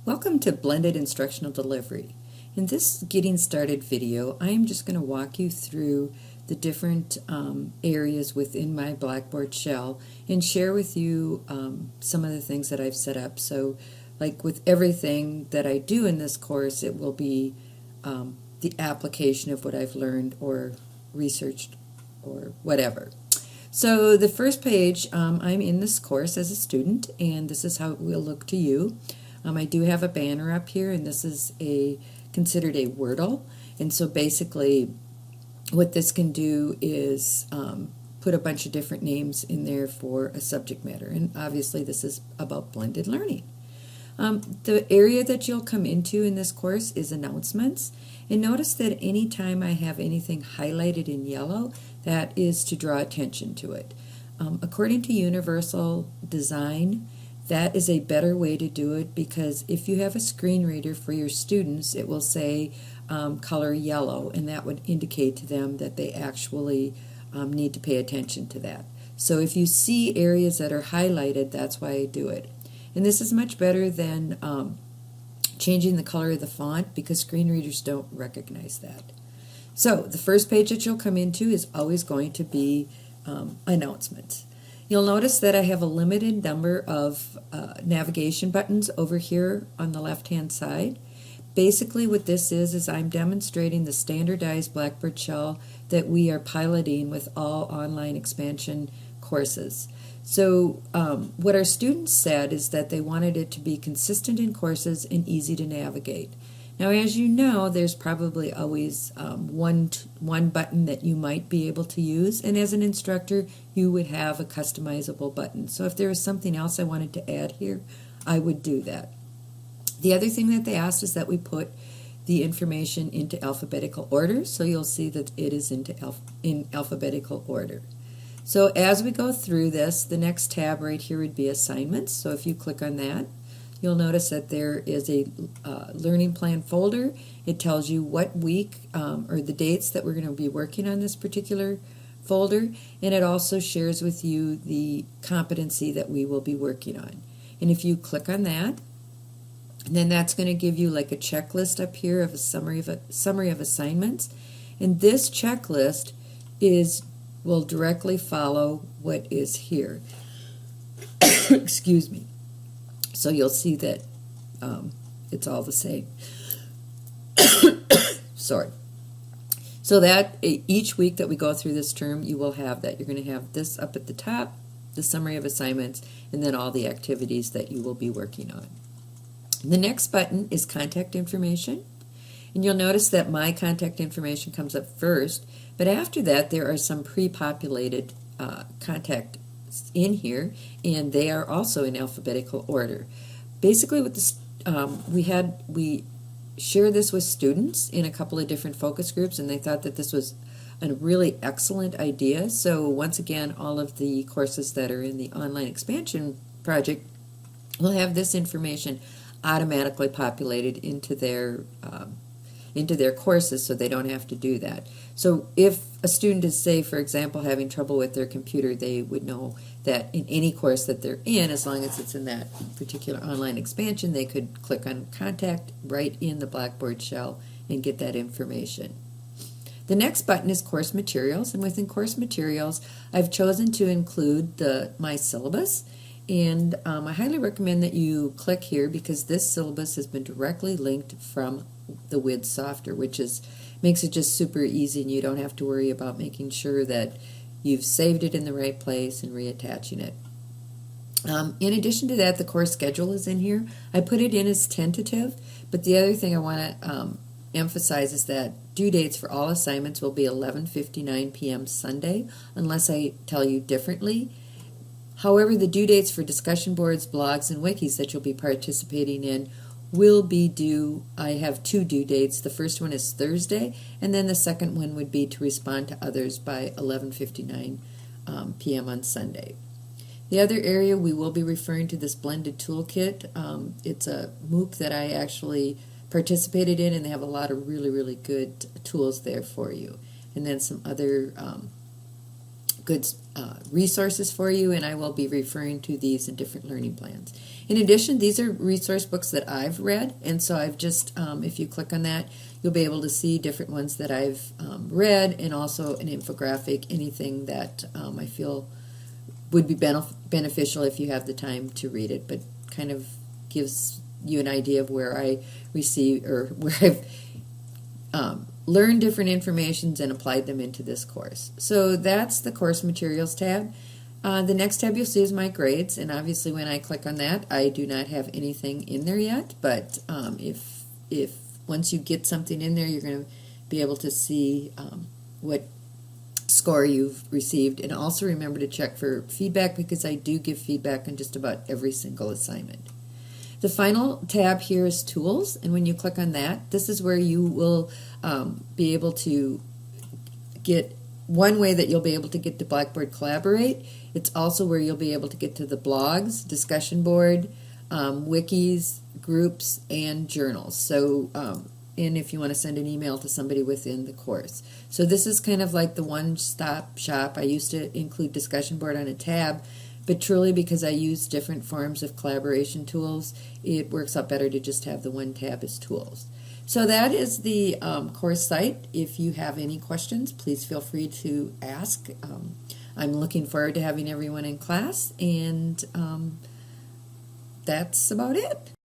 Welcome to Blended Instructional Delivery. In this Getting Started video, I am just going to walk you through the different areas within my Blackboard shell and share with you some of the things that I've set up. So, like with everything that I do in this course, it will be the application of what I've learned or researched or whatever. So the first page, I'm in this course as a student, and this is how it will look to you. I do have a banner up here, and this is considered a Wordle. And so basically what this can do is put a bunch of different names in there for a subject matter. And obviously this is about blended learning. The area that you'll come into in this course is announcements. And notice that anytime I have anything highlighted in yellow, that is to draw attention to it. According to Universal Design, that is a better way to do it, because if you have a screen reader for your students, it will say color yellow, and that would indicate to them that they actually need to pay attention to that. So if you see areas that are highlighted, that's why I do it. And this is much better than changing the color of the font, because screen readers don't recognize that. So the first page that you'll come into is always going to be announcements. You'll notice that I have a limited number of navigation buttons over here on the left-hand side. Basically what this is I'm demonstrating the standardized Blackboard shell that we are piloting with all online expansion courses. So what our students said is that they wanted it to be consistent in courses and easy to navigate. Now, as you know, there's probably always one button that you might be able to use, and as an instructor, you would have a customizable button. So if there was something else I wanted to add here, I would do that. The other thing that they asked is that we put the information into alphabetical order, so you'll see that it is in alphabetical order. So as we go through this, the next tab right here would be assignments. So if you click on that, you'll notice that there is a learning plan folder. It tells you what week or the dates that we're going to be working on this particular folder, and it also shares with you the competency that we will be working on. And if you click on that, then that's going to give you like a checklist up here of a summary of assignments. And this checklist will directly follow what is here. Excuse me. So you'll see that it's all the same. Sorry. So that each week that we go through this term, you will have that. You're going to have this up at the top, the summary of assignments, and then all the activities that you will be working on. The next button is contact information. And you'll notice that my contact information comes up first, but after that there are some pre-populated contact in here, and they are also in alphabetical order. Basically, with this, we shared this with students in a couple of different focus groups, and they thought that this was a really excellent idea. So once again, all of the courses that are in the online expansion project will have this information automatically populated into their courses, so they don't have to do that. So if a student is, say, for example, having trouble with their computer, they would know that in any course that they're in, as long as it's in that particular online expansion, they could click on Contact right in the Blackboard shell and get that information. The next button is Course Materials, and within Course Materials, I've chosen to include my syllabus. And I highly recommend that you click here, because this syllabus has been directly linked from the WID software, which makes it just super easy, and you don't have to worry about making sure that you've saved it in the right place and reattaching it. In addition to that, the course schedule is in here. I put it in as tentative, but the other thing I want to emphasize is that due dates for all assignments will be 11:59 p.m. Sunday, unless I tell you differently. However, the due dates for discussion boards, blogs, and wikis that you'll be participating in will be due. I have two due dates. The first one is Thursday, and then the second one would be to respond to others by 11:59 p.m. on Sunday. The other area, we will be referring to this blended toolkit. It's a MOOC that I actually participated in, and they have a lot of really, really good tools there for you. And then some other good resources for you, and I will be referring to these in different learning plans. In addition, these are resource books that I've read, and so I've just, if you click on that, you'll be able to see different ones that I've read, and also an infographic, anything that I feel would be beneficial if you have the time to read it, but kind of gives you an idea of where I receive, or where I've learned different informations and applied them into this course. So that's the course materials tab. The next tab you'll see is my grades, and obviously when I click on that, I do not have anything in there yet, but if once you get something in there, you're going to be able to see what score you've received. And also remember to check for feedback, because I do give feedback on just about every single assignment. The final tab here is Tools, and when you click on that, this is where you will be able to get one way that you'll be able to get to Blackboard Collaborate. It's also where you'll be able to get to the blogs, discussion board, wikis, groups, and journals. So, and if you want to send an email to somebody within the course. So this is kind of like the one-stop shop. I used to include discussion board on a tab, but truly because I use different forms of collaboration tools, it works out better to just have the one tab as tools. So that is the course site. If you have any questions, please feel free to ask. I'm looking forward to having everyone in class, and that's about it.